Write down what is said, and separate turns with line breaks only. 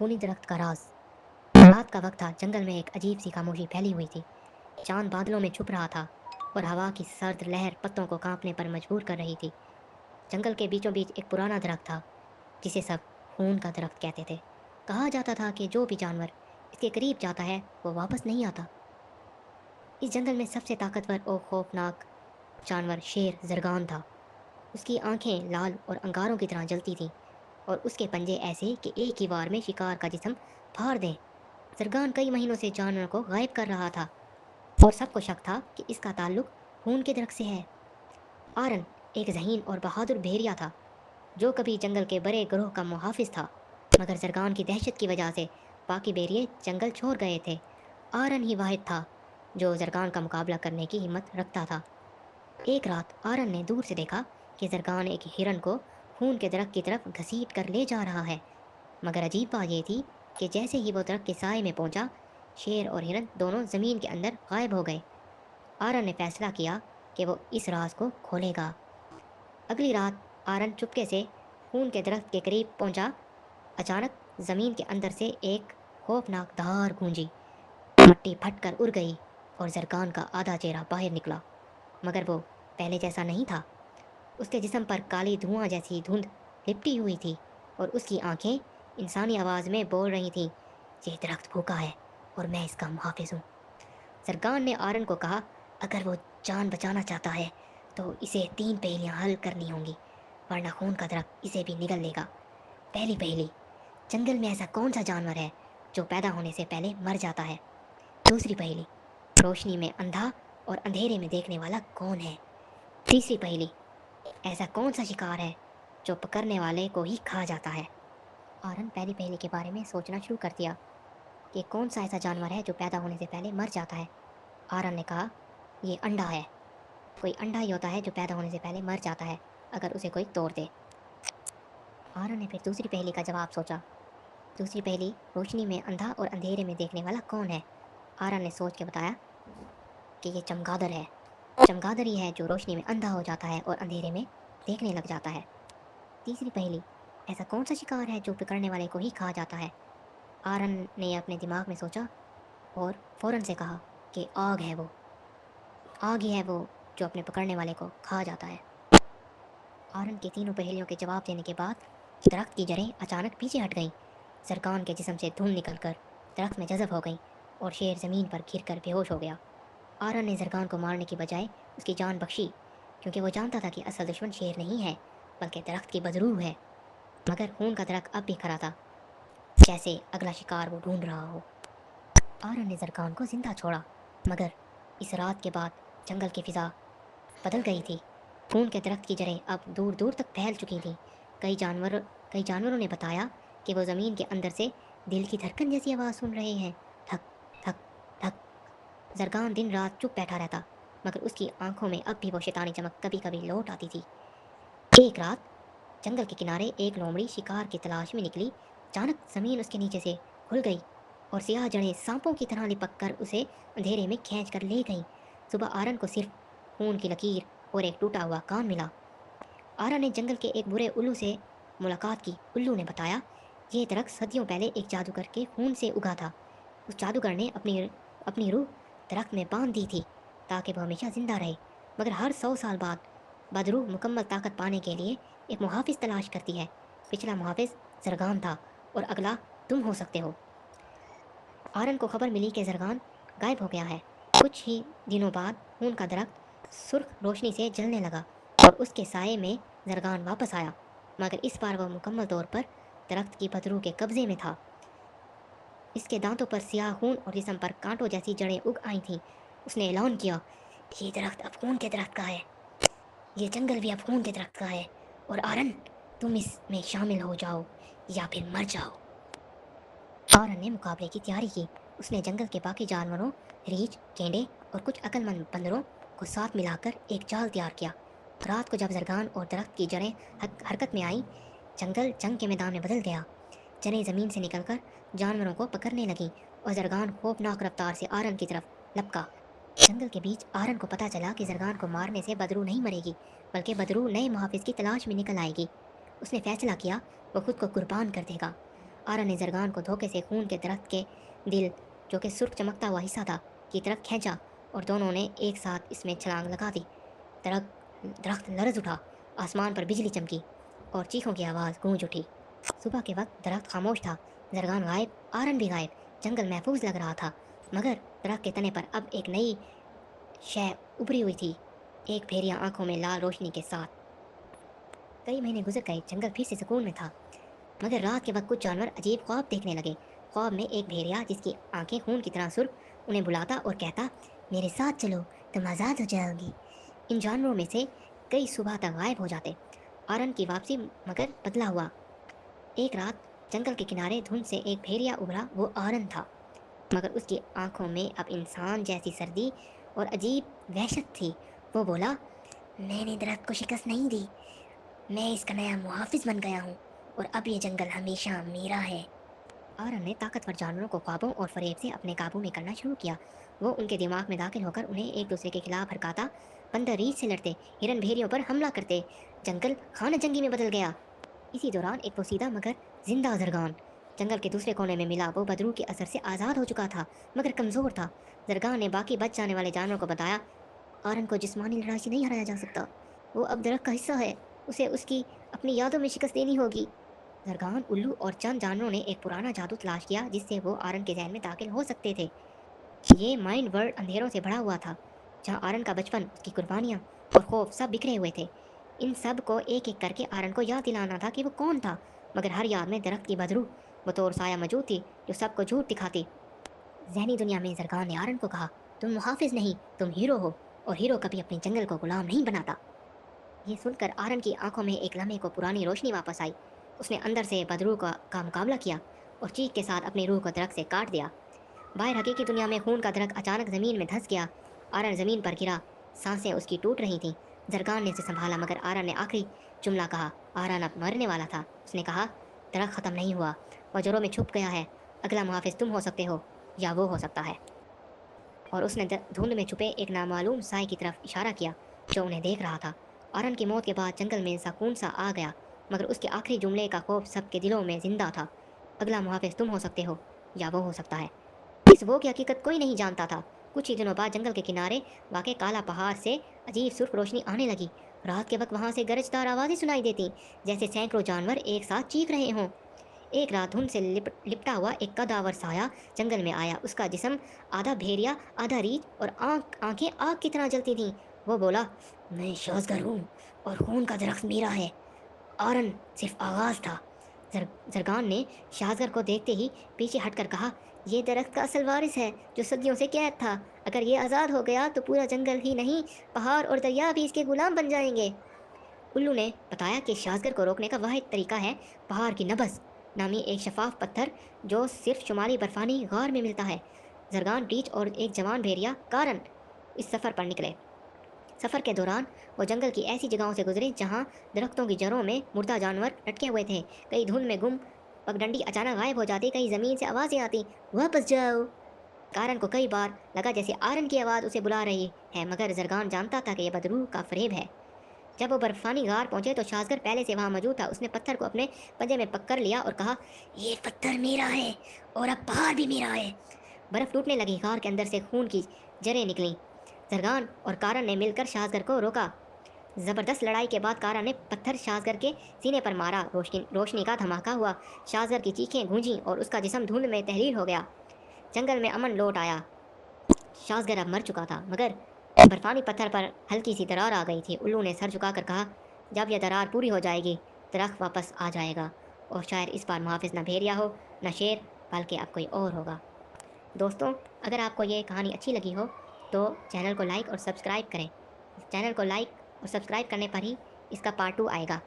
خونی درخت کا راز۔ رات کا وقت تھا، جنگل میں ایک عجیب سی خاموشی پھیلی ہوئی تھی۔ چاند بادلوں میں چھپ رہا تھا اور ہوا کی سرد لہر پتوں کو کانپنے پر مجبور کر رہی تھی۔ جنگل کے بیچوں بیچ ایک پرانا درخت تھا جسے سب خون کا درخت کہتے تھے۔ کہا جاتا تھا کہ جو بھی جانور اس کے قریب جاتا ہے وہ واپس نہیں آتا۔ اس جنگل میں سب سے طاقتور اور خوفناک جانور شیر زرگان تھا۔ اس کی آنکھیں لال اور انگاروں کی طرح جلتی تھیں اور اس کے پنجے ایسے کہ ایک ہی وار میں شکار کا جسم پھاڑ دیں۔ زرگان کئی مہینوں سے جانوروں کو غائب کر رہا تھا اور سب کو شک تھا کہ اس کا تعلق خون کے درخت سے ہے۔ آرن ایک ذہین اور بہادر بھیڑیا تھا جو کبھی جنگل کے بڑے گروہ کا محافظ تھا، مگر زرگان کی دہشت کی وجہ سے باقی بھیڑیے جنگل چھوڑ گئے تھے۔ آرن ہی واحد تھا جو زرگان کا مقابلہ کرنے کی ہمت رکھتا تھا۔ ایک رات آرن نے دور سے دیکھا کہ زرگان ایک ہرن کو خون کے درخت کی طرف گھسیٹ کر لے جا رہا ہے، مگر عجیب بات یہ تھی کہ جیسے ہی وہ درخت کے سائے میں پہنچا، شیر اور ہرن دونوں زمین کے اندر غائب ہو گئے۔ آرن نے فیصلہ کیا کہ وہ اس راز کو کھولے گا۔ اگلی رات آرن چپکے سے خون کے درخت کے قریب پہنچا۔ اچانک زمین کے اندر سے ایک خوفناک دھار گونجی، مٹی پھٹ کر اڑ گئی اور زرگان کا آدھا چہرہ باہر نکلا، مگر وہ پہلے جیسا نہیں تھا۔ اس کے جسم پر کالی دھواں جیسی دھند لپٹی ہوئی تھی اور اس کی آنکھیں انسانی آواز میں بول رہی تھیں، یہ درخت بھوکا ہے اور میں اس کا محافظ ہوں۔ زرگان نے آرن کو کہا، اگر وہ جان بچانا چاہتا ہے تو اسے 3 پہیلیاں حل کرنی ہوں گی، ورنہ خون کا درخت اسے بھی نگل لے گا۔ پہلی پہیلی، جنگل میں ایسا کون سا جانور ہے جو پیدا ہونے سے پہلے مر جاتا ہے؟ دوسری پہیلی، روشنی میں اندھا اور اندھیرے میں دیکھنے والا کون ہے؟ تیسری پہیلی، ایسا کون سا شکار ہے جو پکڑنے والے کو ہی کھا جاتا ہے؟ آرن پہلی پہیلی کے بارے میں سوچنا شروع کر دیا کہ کون سا ایسا جانور ہے جو پیدا ہونے سے پہلے مر جاتا ہے۔ آرن نے کہا، یہ انڈا ہے۔ کوئی انڈا ہی ہوتا ہے جو پیدا ہونے سے پہلے مر جاتا ہے اگر اسے کوئی توڑ دے۔ آرن نے پھر دوسری پہیلی کا جواب سوچا۔ دوسری پہیلی، روشنی میں اندھا اور اندھیرے میں دیکھنے والا کون ہے؟ آرن نے سوچ کے بتایا کہ یہ چمگادر ہے۔ چمگادر ہی ہے جو روشنی میں اندھا ہو جاتا ہے اور اندھیرے میں دیکھنے لگ جاتا ہے۔ تیسری پہیلی، ایسا کون سا شکار ہے جو پکڑنے والے کو ہی کھا جاتا ہے؟ آرن نے اپنے دماغ میں سوچا اور فوراً سے کہا کہ آگ ہے وہ۔ آگ ہی ہے وہ جو اپنے پکڑنے والے کو کھا جاتا ہے۔ آرن کے تینوں پہیلیوں کے جواب دینے کے بعد درخت کی جڑیں اچانک پیچھے ہٹ گئیں۔ زرگان کے جسم سے دھند نکل کر درخت میں جذب ہو گئی اور شیر زمین پر گر کر بے ہوش ہو گیا۔ آرن نے زرگان کو مارنے کی بجائے اس کی جان بخشی، کیونکہ وہ جانتا تھا کہ اصل دشمن شیر نہیں ہے بلکہ درخت کی بدروح ہے۔ مگر خون کا درخت اب بھی کھڑا تھا، جیسے اگلا شکار وہ ڈھونڈ رہا ہو۔ آرن نے زرگان کو زندہ چھوڑا، مگر اس رات کے بعد جنگل کی فضا بدل گئی تھی۔ خون کے درخت کی جڑیں اب دور دور تک پھیل چکی تھیں۔ کئی جانوروں نے بتایا کہ وہ زمین کے اندر سے دل کی دھڑکن جیسی آواز سن رہے ہیں، دھک دھک دھک۔ زرگان دن رات چپ بیٹھا رہتا، مگر اس کی آنکھوں میں اب بھی وہ شیطانی چمک کبھی کبھی لوٹ آتی تھی۔ ایک رات جنگل کے کنارے ایک لومڑی شکار کی تلاش میں نکلی۔ اچانک زمین اس کے نیچے سے کھل گئی اور سیاہ جڑیں سانپوں کی طرح لپک کر اسے اندھیرے میں کھینچ کر لے گئیں۔ صبح آرن کو صرف خون کی لکیر اور ایک ٹوٹا ہوا کان ملا۔ آرن نے جنگل کے ایک برے الو سے ملاقات کی۔ الو نے بتایا، یہ درخت صدیوں پہلے ایک جادوگر کے خون سے اگا تھا۔ اس جادوگر نے اپنی روح درخت میں باندھ دی تھی تاکہ وہ ہمیشہ زندہ رہے، مگر ہر 100 سال بعد بدروح مکمل طاقت پانے کے لیے ایک محافظ تلاش کرتی ہے۔ پچھلا محافظ زرگان تھا اور اگلا تم ہو سکتے ہو۔ آرن کو خبر ملی کہ زرگان غائب ہو گیا ہے۔ کچھ ہی دنوں بعد خون کا درخت سرخ روشنی سے جلنے لگا اور اس کے سائے میں زرگان واپس آیا، مگر اس بار وہ مکمل طور پر درخت کی بدروح کے قبضے میں تھا۔ اس کے دانتوں پر سیاہ خون اور جسم پر کانٹوں جیسی جڑیں اگ آئی تھیں۔ اس نے اعلان کیا، یہ درخت اب خون کے درخت کا ہے، یہ جنگل بھی اب خون کے درخت کا ہے، اور آرن تم اس میں شامل ہو جاؤ یا پھر مر جاؤ۔ آرن نے مقابلے کی تیاری کی۔ اس نے جنگل کے باقی جانوروں، ریچھ، گینڈے اور کچھ عقل مند بندروں کو ساتھ ملا کر ایک جال تیار کیا۔ رات کو جب زرگان اور درخت کی جڑیں حرکت میں آئیں، جنگل جنگ کے میدان میں بدل گیا۔ جڑیں زمین سے نکل کر جانوروں کو پکڑنے لگیں اور زرگان خوفناک رفتار سے آرن کی طرف لپکا۔ جنگل کے بیچ آرن کو پتہ چلا کہ زرگان کو مارنے سے بدروح نہیں مرے گی، بلکہ بدروح نئے محافظ کی تلاش میں نکل آئے گی۔ اس نے فیصلہ کیا وہ خود کو قربان کر دے گا۔ आरन ने जरगान को धोखे से खून के दरख्त के दिल, जो कि सुर्ख चमकता हुआ हिस्सा था, की तरफ खींचा और दोनों ने एक साथ इसमें छलांग लगा दी। दरख्त लरज उठा, आसमान पर बिजली चमकी और चीखों की आवाज़ गूंज उठी। सुबह के वक्त दरख्त खामोश था, जरगान गायब, आरन भी गायब। जंगल महफूज लग रहा था, मगर दरख्त के तने पर अब एक नई शय उभरी हुई थी, एक भेड़िया आंखों में लाल रोशनी के साथ। कई महीने गुजर गए, जंगल फिर से सुकून में था, मगर रात के वक्त कुछ जानवर अजीब ख्वाब देखने लगे। ख्वाब में एक भेड़िया जिसकी आंखें खून की तरह सुर्ख उन्हें बुलाता और कहता, मेरे साथ चलो, तुम आज़ाद हो जाओगी। इन जानवरों में से कई सुबह तक गायब हो जाते। आरन की वापसी मगर बदला हुआ। एक रात जंगल के किनारे धुंध से एक भेड़िया उभरा, वो आरन था, मगर उसकी आंखों में अब इंसान जैसी सर्दी और अजीब वहशत थी। वो बोला, मैंने दरख्त को शिकस्त नहीं दी, मैं इसका नया मुहाफिज बन गया हूँ और अब ये जंगल हमेशा मेरा है। आरन ने ताकतवर जानवरों को ख्वाबों और फरेब से अपने काबू में करना शुरू किया। वो उनके दिमाग में दाखिल होकर उन्हें एक दूसरे के खिलाफ भड़काता, बंदर रीछ से लड़ते, हिरन भेड़ियों पर हमला करते, जंगल खाना जंगी में बदल गया। इसी दौरान एक पोसीदा मगर जिंदा जरगान जंगल के दूसरे कोने में मिला। वो बदरू के असर से आज़ाद हो चुका था, मगर कमज़ोर था। जरगान ने बाकी बच जाने वाले जानवरों को बताया, आरन को जिस्मानी लड़ाई से नहीं हराया जा सकता, वो अब दरख्त का हिस्सा है, उसे उसकी अपनी यादों में शिकस्त देनी होगी। जरगान, उल्लू और चंद जानवरों ने एक पुराना जादू तलाश किया जिससे वो आरन के जहन में दाखिल हो सकते थे। ये माइंड वर्ल्ड अंधेरों से भरा हुआ था, जहाँ आरन का बचपन, उसकी कुर्बानियाँ और खौफ सब बिखरे हुए थे। इन सब को एक एक करके आरन को याद दिलाना था कि वो कौन था, मगर हर याद में दरख्त की बदरू बतौर साया मौजूद थी, जो सबको झूठ दिखाती। जहनी दुनिया में जरगान ने आरन को कहा, तुम मुहाफिज नहीं, तुम हीरो हो, और हीरो कभी अपने जंगल को गुलाम नहीं बनाता। ये सुनकर आरन की आंखों में एक लम्हे को पुरानी रोशनी वापस आई। उसने अंदर से बदरू का मुकाबला किया और चीख के साथ अपनी रूह को दरख्त से काट दिया। बाहर हकीकी दुनिया में खून का दरख्त अचानक जमीन में धंस गया। आरन जमीन पर गिरा, सांसें उसकी टूट रही थीं। जरगान ने उसे संभाला, मगर आरन ने आखिरी जुमला कहा। आरन अब मरने वाला था। उसने कहा, दरख्त ख़त्म नहीं हुआ, वह जड़ों में छुप गया है। अगला मुहाफिज तुम हो सकते हो, या वो हो सकता है। और उसने धुंध में छुपे एक नामालूम साए की तरफ इशारा किया, जो उन्हें देख रहा था। आरन की मौत के बाद जंगल में सुकून सा आ गया, मगर उसके आखिरी जुमले का खौफ सबके दिलों में जिंदा था। अगला मुहाफिज तुम हो सकते हो, या वो हो सकता है। इस वो की हकीकत कोई नहीं जानता था। कुछ ही दिनों बाद जंगल के किनारे वाक़े काला पहाड़ से अजीब सुर्ख रोशनी आने लगी। रात के वक्त वहाँ से गरजदार आवाज़ें सुनाई देती, जैसे सैकड़ों जानवर एक साथ चीख रहे हों। एक रात धुंध से लिपटा हुआ एक कदावर साया जंगल में आया। उसका जिस्म आधा भेड़िया, आधा रीछ और आंखें आग की तरह जलती थीं। वो बोला, मैं शाज़गर हूँ और खून का दरख्त मेरा है। आरन सिर्फ आगाज था। जरगान ने शाज़गर को देखते ही पीछे हटकर कहा, ये दरख्त का असल वारिस है, जो सदियों से कैद था। अगर ये आज़ाद हो गया तो पूरा जंगल ही नहीं, पहाड़ और दरिया भी इसके गुलाम बन जाएंगे। उल्लू ने बताया कि शाज़गर को रोकने का वाहिद तरीका है पहाड़ की नबज़ नामी एक शफाफ पत्थर, जो सिर्फ शुमाली बर्फानी गार में मिलता है। जरगान, रीछ और एक जवान भेड़िया कारण इस सफ़र पर निकले। सफ़र के दौरान वो जंगल की ऐसी जगहों से गुजरे जहाँ दरख्तों की जड़ों में मुर्दा जानवर लटके हुए थे। कई धुंध में गुम पगडंडी अचानक गायब हो जाती, कहीं ज़मीन से आवाज़ें आती, वापस जाओ। कारण को कई बार लगा जैसे आरन की आवाज़ उसे बुला रही है, मगर जरगान जानता था कि यह बदरू का फरेब है। जब वो बर्फानी गार पहुंचे तो शाज़गर पहले से वहां मौजूद था। उसने पत्थर को अपने पंजे में पकड़ लिया और कहा, ये पत्थर मेरा है और अब पहाड़ भी मेरा है। बर्फ टूटने लगी, गार के अंदर से खून की जरें निकलीं। जरगान और कारण ने मिलकर शाज़गर को रोका। जबरदस्त लड़ाई के बाद कारा ने पत्थर शाज़गर के सीने पर मारा। रोशनी का धमाका हुआ, शाज़गर की चीखें गूंजी और उसका जिस्म धुंध में तहलील हो गया। जंगल में अमन लौट आया। शाज़गर अब मर चुका था, मगर बर्फानी पत्थर पर हल्की सी दरार आ गई थी। उल्लू ने सर झुकाकर कहा, जब यह दरार पूरी हो जाएगी, दरख्त वापस आ जाएगा और शायद इस बार मुहाफिज न भेड़िया हो न शेर, बल्कि अब कोई और होगा। दोस्तों, अगर आपको ये कहानी अच्छी लगी हो तो चैनल को लाइक और सब्सक्राइब करें। चैनल को लाइक और सब्सक्राइब करने पर ही इसका पार्ट 2 आएगा।